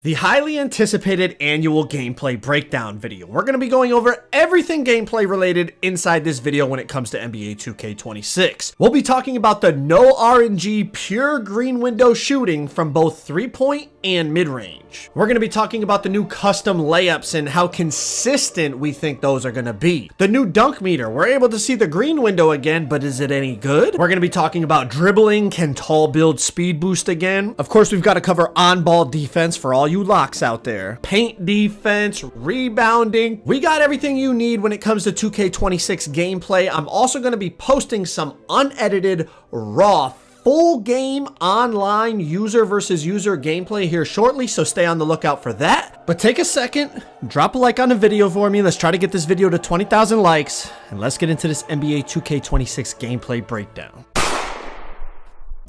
The highly anticipated annual gameplay breakdown video. We're going to be going over everything gameplay related inside this video when it comes to NBA 2K26. We'll be talking about the no RNG pure green window shooting from both 3-point and mid-range. We're going to be talking about the new custom layups and how consistent we think those are going to be. The new dunk meter. We're able to see the green window again, but is it any good? We're going to be talking about dribbling. Can tall build speed boost again? Of course, we've got to cover on-ball defense for all you locks out there. Paint defense, rebounding. We got everything you need when it comes to 2K26 gameplay. I'm also going to be posting some unedited, raw, full game online user versus user gameplay here shortly, so stay on the lookout for that. But take a second, drop a like on the video for me. Let's try to get this video to 20,000 likes, and let's get into this NBA 2K26 gameplay breakdown.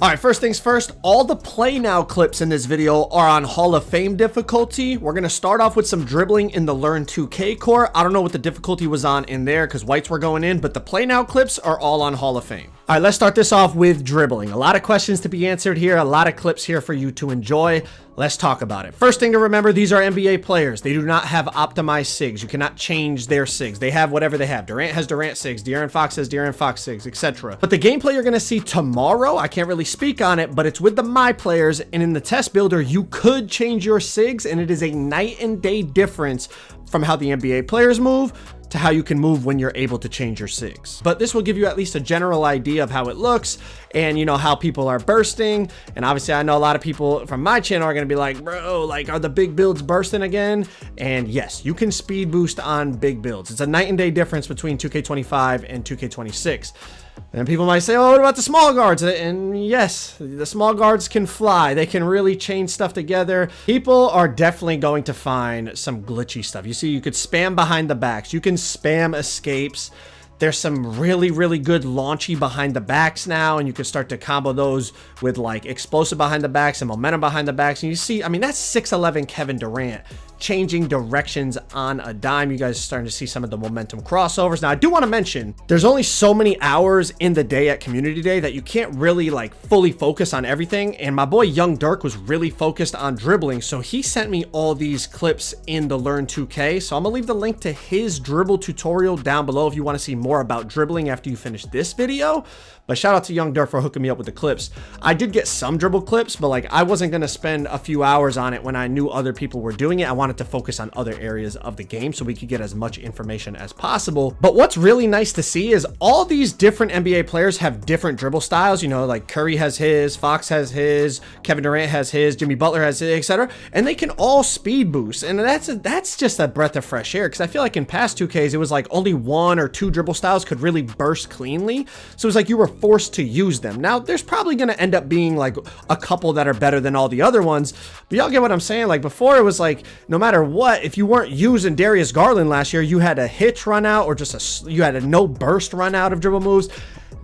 All right, first things first, all the play now clips in this video are on Hall of Fame difficulty. We're going to start off with some dribbling in the Learn 2K core. I don't know what the difficulty was on in there because whites were going in, but the play now clips are all on Hall of Fame. All right, let's start this off with dribbling. A lot of questions to be answered here, a lot of clips here for you to enjoy. Let's talk about it. First thing to remember, these are NBA players. They do not have optimized SIGs. You cannot change their SIGs. They have whatever they have. Durant has Durant SIGs. De'Aaron Fox has De'Aaron Fox SIGs, etc. But the gameplay you're going to see tomorrow, I can't really speak on it, but it's with the My Players, and in the test builder, you could change your SIGs, and it is a night and day difference from how the NBA players move to how you can move when you're able to change your SIGs. But this will give you at least a general idea of how it looks and, you know, how people are bursting. And obviously I know a lot of people from my channel are going to be like, bro, like, are the big builds bursting again? And yes, you can speed boost on big builds. It's a night and day difference between 2K25 and 2K26. And people might say, oh, what about the small guards? And yes, the small guards can fly. They can really chain stuff together. People are definitely going to find some glitchy stuff. You see, you could spam behind the backs. You can spam escapes. There's some really, really good launchy behind the backs now, and you can start to combo those with like explosive behind the backs and momentum behind the backs. And you see, I mean, that's 6'11" Kevin Durant changing directions on a dime. You guys are starting to see some of the momentum crossovers. Now, I do want to mention, there's only so many hours in the day at Community Day that you can't really like fully focus on everything. And my boy Young Dirk was really focused on dribbling, so he sent me all these clips in the Learn 2K. So I'm gonna leave the link to his dribble tutorial down below if you want to see more about dribbling after you finish this video. But shout out to Young Dirk for hooking me up with the clips. I did get some dribble clips, but like I wasn't going to spend a few hours on it when I knew other people were doing it. I wanted to focus on other areas of the game so we could get as much information as possible. But what's really nice to see is all these different NBA players have different dribble styles. You know, like Curry has his, Fox has his, Kevin Durant has his, Jimmy Butler has his, etc. And they can all speed boost. And that's just a breath of fresh air, because I feel like in past 2Ks, it was like only 1 or 2 dribble styles could really burst cleanly. So it was like you were forced to use them. Now there's probably going to end up being like a couple that are better than all the other ones, but y'all get what I'm saying. Like before, it was like no matter what, if you weren't using Darius Garland last year, you had a hitch run out or just you had a no burst run out of dribble moves.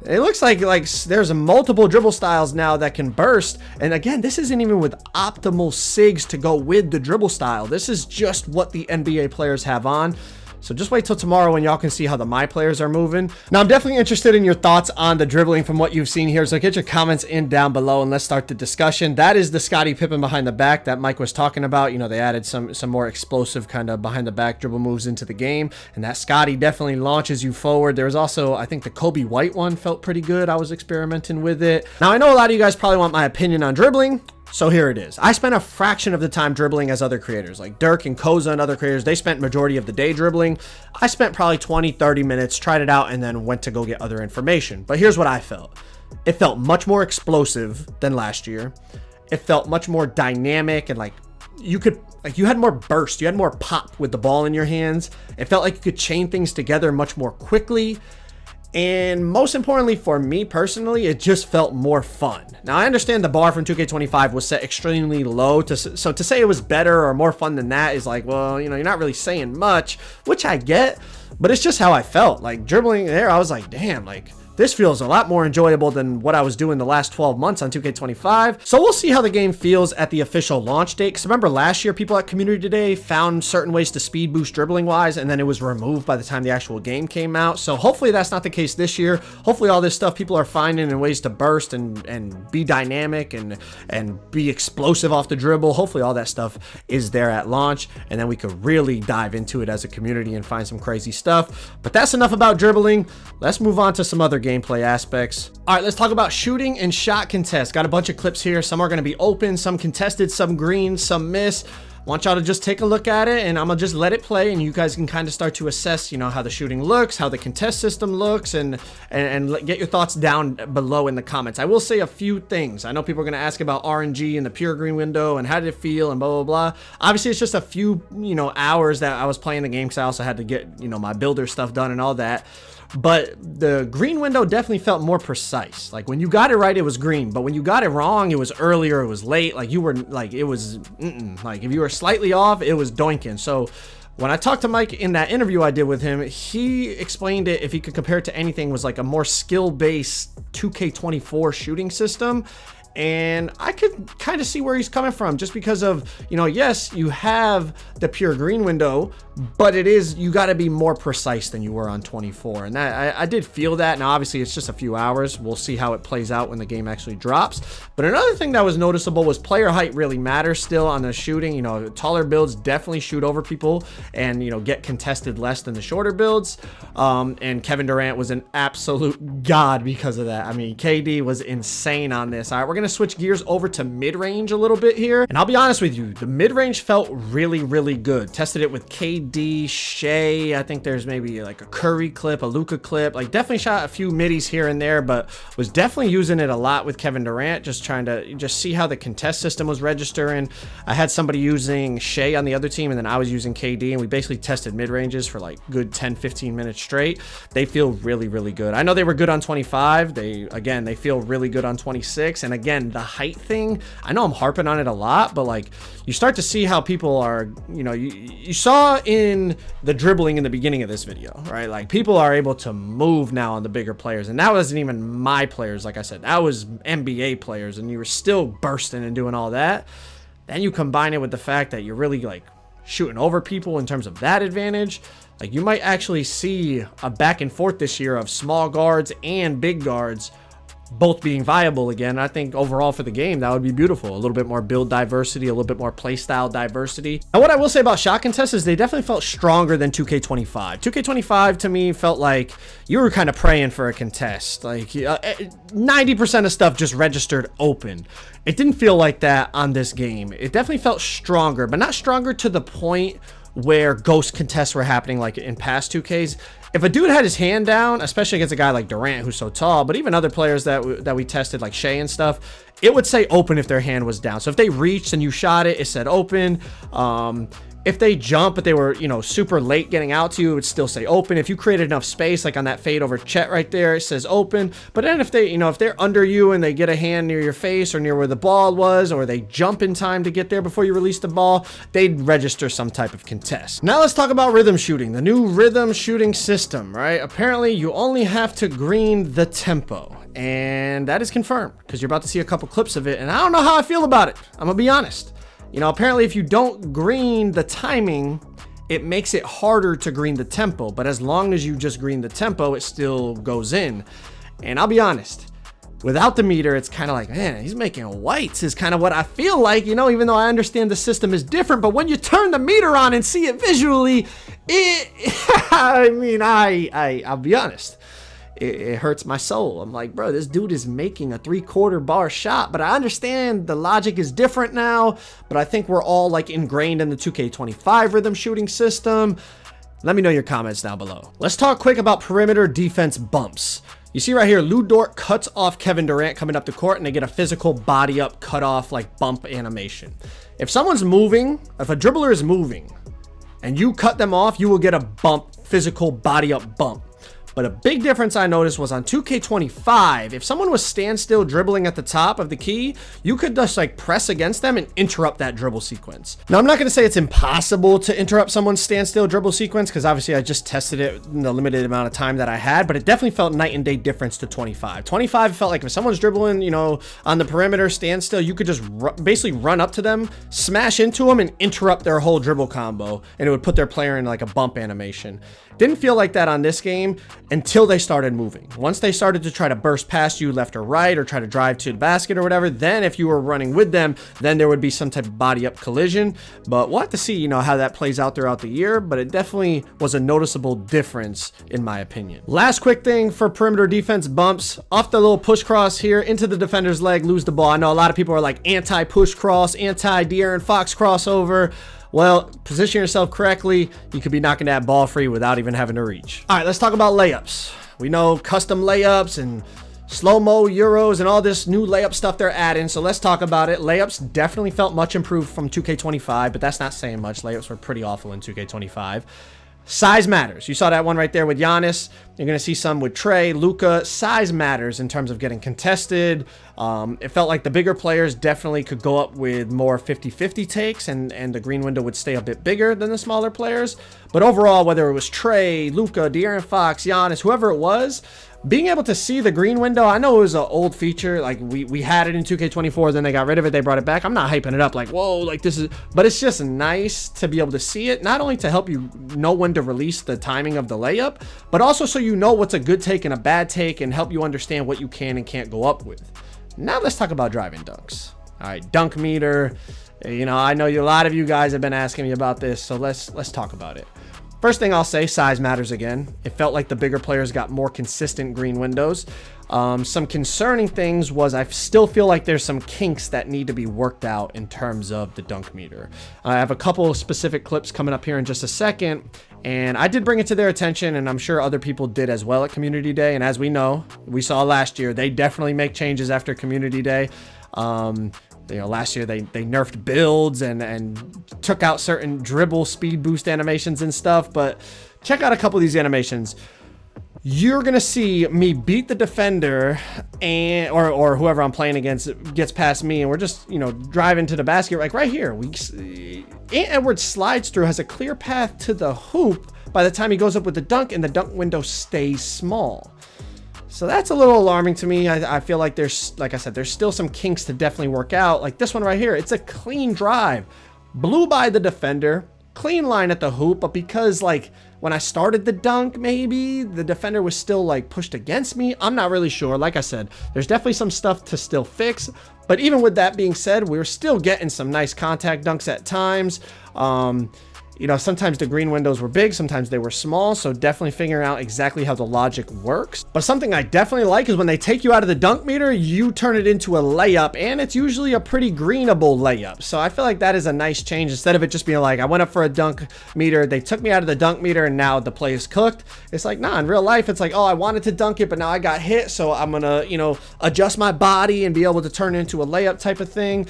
It looks like there's multiple dribble styles now that can burst. And again, this isn't even with optimal SIGs to go with the dribble style. This is just what the NBA players have on. So just wait till tomorrow when y'all can see how the My Players are moving. Now, I'm definitely interested in your thoughts on the dribbling from what you've seen here. So get your comments in down below and let's start the discussion. That is the Scottie Pippen behind the back that Mike was talking about. You know, they added some more explosive kind of behind the back dribble moves into the game. And that Scottie definitely launches you forward. There was also, I think the Kobe White one felt pretty good. I was experimenting with it. Now, I know a lot of you guys probably want my opinion on dribbling. So here it is. I spent a fraction of the time dribbling as other creators like Dirk and Koza and other creators. They spent majority of the day dribbling. I spent probably 20-30 minutes, tried it out, and then went to go get other information. But here's what I felt. It felt much more explosive than last year. It felt much more dynamic, and like you had more burst, you had more pop with the ball in your hands. It felt like you could chain things together much more quickly. And most importantly for me personally, it just felt more fun. Now, I understand the bar from 2K25 was set extremely low, so to say it was better or more fun than that is like, well, you know, you're not really saying much, which I get, but it's just how I felt. Like dribbling there, I was like, damn, like This feels a lot more enjoyable than what I was doing the last 12 months on 2K25. So we'll see how the game feels at the official launch date. Because remember last year, people at Community Day found certain ways to speed boost dribbling wise, and then it was removed by the time the actual game came out. So hopefully that's not the case this year. Hopefully all this stuff people are finding in ways to burst and be dynamic and be explosive off the dribble. Hopefully all that stuff is there at launch, and then we could really dive into it as a community and find some crazy stuff. But that's enough about dribbling. Let's move on to some other gameplay aspects. All right, let's talk about shooting and shot contests. Got a bunch of clips here. Some are going to be open, some contested, some green, some miss. Want y'all to just take a look at it, and I'm gonna just let it play, and you guys can kind of start to assess, you know, how the shooting looks, how the contest system looks, and get your thoughts down below in the comments. I will say a few things. I know people are gonna ask about RNG and the pure green window and how did it feel and blah blah blah. Obviously, it's just a few, you know, hours that I was playing the game, because I also had to get, you know, my builder stuff done and all that. But the green window definitely felt more precise. Like when you got it right, it was green, but when you got it wrong, it was earlier, it was late. Like you were like, it was like if you were slightly off, it was doinking. So when I talked to Mike in that interview I did with him, he explained it, if he could compare it to anything, was like a more skill-based 2K24 shooting system. And I could kind of see where he's coming from, just because of, you know, yes, you have the pure green window, but it is, you got to be more precise than you were on 24. And that I did feel that. Now, obviously, it's just a few hours. We'll see how it plays out when the game actually drops. But another thing that was noticeable was player height really matters still on the shooting. You know, taller builds definitely shoot over people and, you know, get contested less than the shorter builds. And Kevin Durant was an absolute god because of that. I mean, KD was insane on this. All right, we're going to switch gears over to mid-range a little bit here, and I'll be honest with you, the mid-range felt really good. Tested it with KD, Shea, I think there's maybe like a Curry clip, a Luka clip, like definitely shot a few middies here and there, but was definitely using it a lot with Kevin Durant, just trying to just see how the contest system was registering. I had somebody using Shea on the other team, and then I was using KD, and we basically tested mid-ranges for like good 10-15 minutes straight. They feel really good. I know they were good on 25. They feel really good on 26, and again, the height thing, I know I'm harping on it a lot, but like you start to see how people are, you know, you saw in the dribbling in the beginning of this video, right? Like people are able to move now on the bigger players, and that wasn't even my players. Like I said, that was NBA players, and you were still bursting and doing all that. Then you combine it with the fact that you're really like shooting over people in terms of that advantage. Like you might actually see a back and forth this year of small guards and big guards both being viable again. I think overall for the game, that would be beautiful. A little bit more build diversity, a little bit more playstyle diversity. And what I will say about shot contests is they definitely felt stronger than 2K25. 2K25 to me felt like you were kind of praying for a contest. Like 90% of stuff just registered open. It didn't feel like that on this game. It definitely felt stronger, but not stronger to the point where ghost contests were happening like in past 2Ks. If a dude had his hand down, especially against a guy like Durant who's so tall, but even other players that we tested like Shea and stuff, it would say open if their hand was down. So if they reached and you shot it, it said open. If they jump, but they were, you know, super late getting out to you, it would still say open. If you created enough space, like on that fade over Chet right there, it says open. But then if they, you know, if they're under you and they get a hand near your face or near where the ball was, or they jump in time to get there before you release the ball, they'd register some type of contest. Now let's talk about rhythm shooting, the new rhythm shooting system, right? Apparently you only have to green the tempo. And that is confirmed because you're about to see a couple clips of it. And I don't know how I feel about it. I'm gonna be honest. You know, apparently if you don't green the timing, it makes it harder to green the tempo. But as long as you just green the tempo, it still goes in. And I'll be honest, without the meter, it's kind of like, man, he's making whites is kind of what I feel like, you know, even though I understand the system is different. But when you turn the meter on and see it visually, I mean, I'll be honest. It hurts my soul. I'm like, bro, this dude is making a 3/4 bar shot, but I understand the logic is different now, but I think we're all like ingrained in the 2K25 rhythm shooting system. Let me know your comments down below. Let's talk quick about perimeter defense bumps. You see right here, Lu Dort cuts off Kevin Durant coming up the court, and they get a physical body up cut off like bump animation. If someone's moving, if a dribbler is moving and you cut them off, you will get a bump, physical body up bump. But a big difference I noticed was on 2K25, if someone was standstill dribbling at the top of the key, you could just like press against them and interrupt that dribble sequence. Now, I'm not going to say it's impossible to interrupt someone's standstill dribble sequence, because obviously I just tested it in the limited amount of time that I had, but it definitely felt night and day difference to 25. 25 felt like if someone's dribbling, you know, on the perimeter, standstill, you could just basically run up to them, smash into them, and interrupt their whole dribble combo, and it would put their player in like a bump animation. Didn't feel like that on this game until they started moving. Once they started to try to burst past you left or right, or try to drive to the basket or whatever, then if you were running with them, then there would be some type of body up collision. But we'll have to see, you know, how that plays out throughout the year, but it definitely was a noticeable difference in my opinion. Last quick thing for perimeter defense bumps, off the little push cross here into the defender's leg, lose the ball. I know a lot of people are like anti-push cross, anti-De'Aaron Fox crossover. Well, position yourself correctly, you could be knocking that ball free without even having to reach. All right, let's talk about layups. We know custom layups and slow-mo Euros and all this new layup stuff they're adding, so let's talk about it. Layups definitely felt much improved from 2K25, but that's not saying much. Layups were pretty awful in 2K25. Size matters. You saw that one right there with Giannis. You're going to see some with Trey, Luka. Size matters in terms of getting contested. It felt like the bigger players definitely could go up with more 50-50 takes, and the green window would stay a bit bigger than the smaller players. But overall, whether it was Trey, Luka, De'Aaron Fox, Giannis, whoever it was, being able to see the green window, I know it was an old feature. Like we had it in 2K24, then they got rid of it. They brought it back. I'm not hyping it up like, whoa, like this is, but it's just nice to be able to see it. Not only to help you know when to release the timing of the layup, but also so you know what's a good take and a bad take, and help you understand what you can and can't go up with. Now let's talk about driving dunks. All right, dunk meter. You know, I know a lot of you guys have been asking me about this, so let's talk about it. First thing I'll say, size matters again. It felt like the bigger players got more consistent green windows. Some concerning things was I still feel like there's some kinks that need to be worked out in terms of the dunk meter. I have a couple of specific clips coming up here in just a second, and I did bring it to their attention, and I'm sure other people did as well at Community Day. And as we know, we saw last year, they definitely make changes after Community Day. You know, last year they nerfed builds and took out certain dribble speed boost animations and stuff, but check out a couple of these animations. You're gonna see me beat the defender, and or whoever I'm playing against gets past me, and we're just, you know, driving to the basket. Like right here, Ant Edwards slides through, has a clear path to the hoop by the time he goes up with the dunk, and the dunk window stays small. So that's a little alarming to me. I feel like there's, like I said, there's still some kinks to definitely work out. Like this one right here, it's a clean drive, blew by the defender, clean line at the hoop, but because like when I started the dunk, maybe the defender was still like pushed against me. I'm not really sure. Like I said, there's definitely some stuff to still fix. But even with that being said, we're still getting some nice contact dunks at times. You know, sometimes the green windows were big, sometimes they were small, so definitely figuring out exactly how the logic works. But something I definitely like is when they take you out of the dunk meter, you turn it into a layup, and it's usually a pretty greenable layup. So I feel like that is a nice change. Instead of it just being like, I went up for a dunk meter, they took me out of the dunk meter, and now the play is cooked. It's like, nah, in real life, it's like, oh, I wanted to dunk it, but now I got hit, so I'm gonna, you know, adjust my body and be able to turn it into a layup type of thing.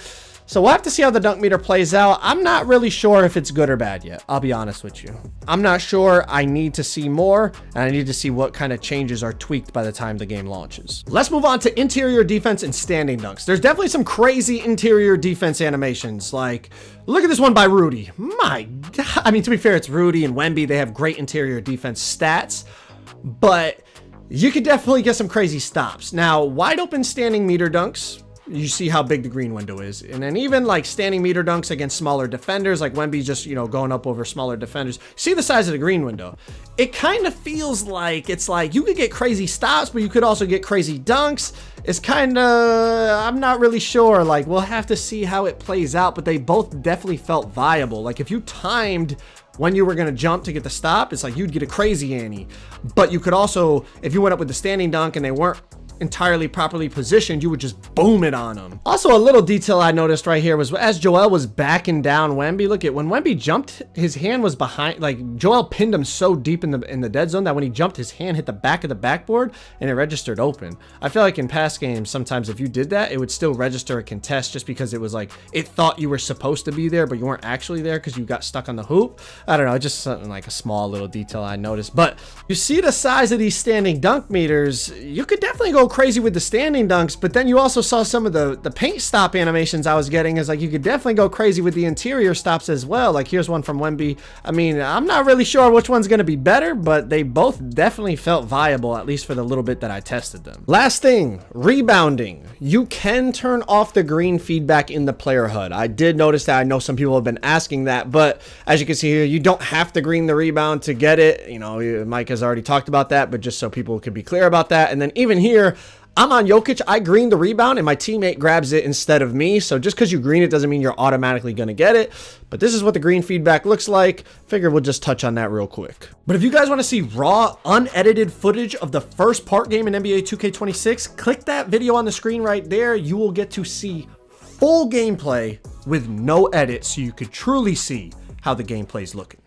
So we'll have to see how the dunk meter plays out. I'm not really sure if it's good or bad yet. I'll be honest with you. I'm not sure. I need to see more, and I need to see what kind of changes are tweaked by the time the game launches. Let's move on to interior defense and standing dunks. There's definitely some crazy interior defense animations. Like, look at this one by Rudy. My God. I mean, to be fair, it's Rudy and Wemby. They have great interior defense stats, but you could definitely get some crazy stops. Now, wide open standing meter dunks, you see how big the green window is. And then even like standing meter dunks against smaller defenders, like Wemby just, you know, going up over smaller defenders. See the size of the green window. It kind of feels like it's like you could get crazy stops, but you could also get crazy dunks. It's kind of, I'm not really sure. Like, we'll have to see how it plays out, but they both definitely felt viable. Like if you timed when you were going to jump to get the stop, it's like you'd get a crazy ante. But you could also, if you went up with the standing dunk and they weren't entirely properly positioned, you would just boom it on him. Also, a little detail I noticed right here was as Joel was backing down Wemby, look at when Wemby jumped, his hand was behind, like Joel pinned him so deep in the dead zone that when he jumped, his hand hit the back of the backboard and it registered open. I feel like in past games, sometimes if you did that, it would still register a contest just because it was like, it thought you were supposed to be there, but you weren't actually there because you got stuck on the hoop. I don't know, just something like a small little detail I noticed. But you see the size of these standing dunk meters, you could definitely go crazy with the standing dunks, but then you also saw some of the paint stop animations I was getting is like you could definitely go crazy with the interior stops as well. Like here's one from Wemby. I mean, I'm not really sure which one's going to be better, but they both definitely felt viable, at least for the little bit that I tested them. Last thing, rebounding. You can turn off the green feedback in the player HUD. I did notice that. I know some people have been asking that, but as you can see here, you don't have to green the rebound to get it. You know, Mike has already talked about that, but just so people can be clear about that. And then even here, I'm on Jokic, I green the rebound and my teammate grabs it instead of me. So just because you green it doesn't mean you're automatically going to get it. But this is what the green feedback looks like. Figure we'll just touch on that real quick. But if you guys want to see raw, unedited footage of the first part game in NBA 2K26, click that video on the screen right there. You will get to see full gameplay with no edits so you could truly see how the gameplay is looking.